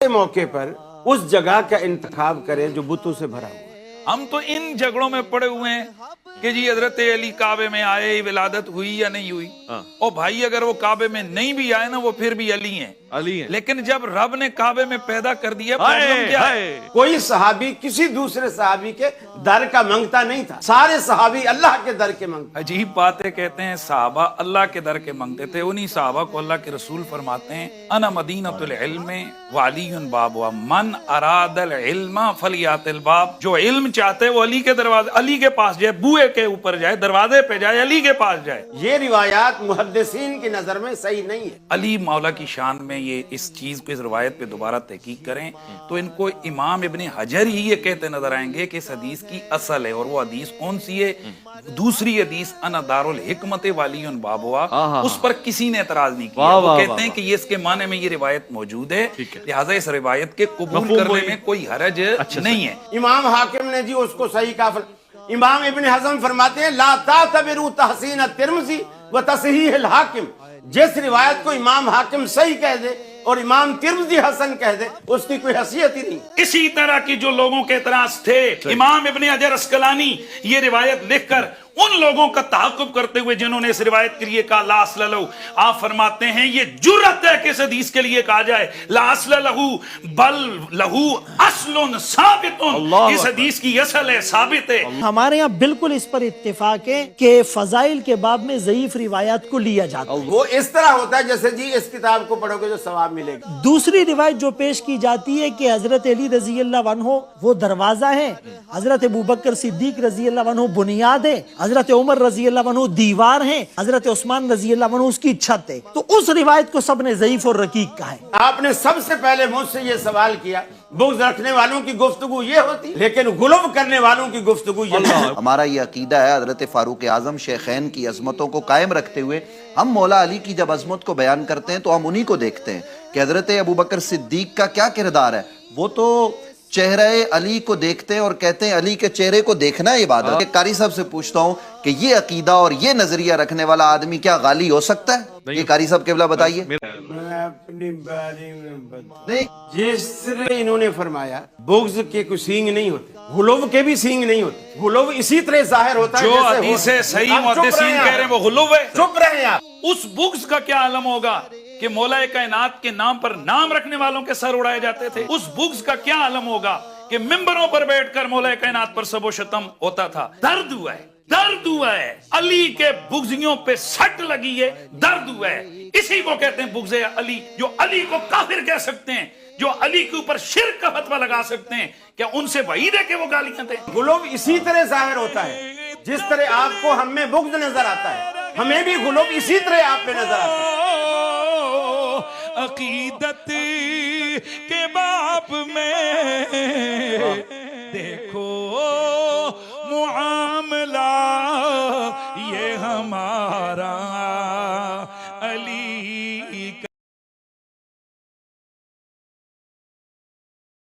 ऐसे मौके पर उस जगह का इंतखाब करें जो बुतों से भरा हुआ है। हम तो इन झगड़ों में पड़े हुए हैं कि जी हजरत अली काबे में आए, विलादत हुई या नहीं हुई। और भाई अगर वो काबे में नहीं भी आए ना, वो फिर भी अली हैं। लेकिन जब रब ने काबे में पैदा कर दिया, प्रॉब्लम क्या है? कोई सहाबी किसी दूसरे सहाबी के दर का मांगता नहीं था, सारे सहाबी अल्लाह के दर के मांगते। अजीब बातें कहते हैं, साहबा अल्लाह के दर के मांगते थे। उन्हीं साहबा को अल्लाह के रसूल फरमाते हैं, अना मदीनतुल इल्म व अलीयुन बाबुहा, मन अरादल इल्म फलियातिल बाब। जो इल्म चाहते हैं वो अली के दरवाजे, अली के पास जाए, बुए के ऊपर जाए, दरवाजे पे जाए, अली के पास जाए। ये रिवायात मुहद्दिसीन की नजर में सही नहीं है। अली मौला की शान में ये इस चीज पे, इस रिवायत पे दोबारा तहकीक करें तो इनको इमाम इब्ने हजर ही ये कहते नजर आएंगे कि इस हदीस की असल है। और वो हदीस कौन सी है? दूसरी हदीस अना दारुल हिकमत वालियुन बाबुहा, उस पर किसी ने एतराज नहीं किया। वो कहते हैं कि ये इसके माने में ये रिवायत मौजूद है, लिहाजा इस रिवायत के कबूल करने में कोई हरज नहीं है। इमाम हाकिम ने जी उसको सही कहा। इमाम इब्ने हज़म फरमाते हैं, ला तातबिरु तहसीन तिर्मिज़ी व तसहीह अल हाकिम। जिस रिवायत को इमाम हाकिम सही कह दे और इमाम तिर्मिज़ी हसन कह दे, उसकी कोई हैसियत ही नहीं। इसी तरह की जो लोगों के एतराज थे, इमाम इब्ने हजर अस्कलानी ये रिवायत लिखकर उन लोगों का ताक़ुब करते हुए जिन्होंने इस रिवायत के लिए कहा ला अस्ल लहू, आप फरमाते हैं ये जुर्रत है कि इस हदीस के लिए कहा जाए ला अस्ल लहू बल लहू अस्लुन साबितुन, इस हदीस की असल है, साबित है। हमारे यहाँ बिल्कुल इस पर इत्तेफाक है कि फजाइल के बाब में ज़ईफ रिवायात को लिया जाता है। वो इस तरह होता है जैसे जी इस किताब को पढ़ोगे जो सवाब मिलेगा। दूसरी रिवायत जो पेश की जाती है कि हजरत अली रजी अल्लाह अन्हु वो दरवाजा है, हजरत अबू बकर सिद्दीक रजी अल्लाह अन्हु बुनियाद है, हजरत उमर रजी अल्लाह अन्हु दीवार है, हजरत उस्मान रजी अल्लाह अन्हु उसकी छत है। तो उस रिवायत को सबने ज़ईफ और रकीक कहा है। आपने सबसे पहले मुझसे ये सवाल किया, बुग़्ज़ रखने वालों की गुफ्तगू ये होती, लेकिन गुलब करने वालों की गुफ्तगू ये नहीं। हमारा ये अकीदा है, हजरत फारूक आजम शेखैन की अजमतों को कायम रखते हुए हम मौला अली की जब अजमत को बयान करते हैं तो हम उन्हीं को देखते हैं कि हजरत अबू बकर सिद्दीक का क्या किरदार है। वो तो चेहरे अली को देखते हैं और कहते हैं अली के चेहरे को देखना इबादत है। कारी साहब से पूछता हूँ कि ये अकीदा और ये नजरिया रखने वाला आदमी क्या गाली हो सकता है? ये कारी साहब केवला बताइए। नहीं, जिस तरह इन्होंने फरमाया बुग़्ज़ के कोई सींग नहीं होते, गुलब के भी सींग नहीं होते। गुलब इसी तरह जाहिर होता है जो हदीस सही मुहद्दिसीन कह रहे हैं वो गुलब है। चुप रहे आप। उस बुग़्ज़ का क्या आलम होगा कि मौला कायनात के नाम पर नाम रखने वालों के सर उड़ाए जाते थे। उस बुग़्ज़ का क्या आलम होगा कि मिंबरों पर बैठकर मौला कायनात पर सबो शतम होता था। दर्द हुआ है, दर्द हुआ है, अली के बुग़्ज़ियों पे सट लगी है, दर्द हुआ है। इसी को कहते हैं बुग़्ज़ अली। जो अली को काफिर कह सकते हैं, जो अली के ऊपर शिर्क का फतवा लगा सकते हैं, क्या उनसे वहीद है कि वो गालियां दें? गुलब इसी तरह जाहिर होता है जिस तरह आपको हम में बुग़्ज़ नजर आता है, हमें भी गुलब इसी तरह आप पे नजर आता है। अकीदत के बाप में देखो मुआमला ये हमारा अली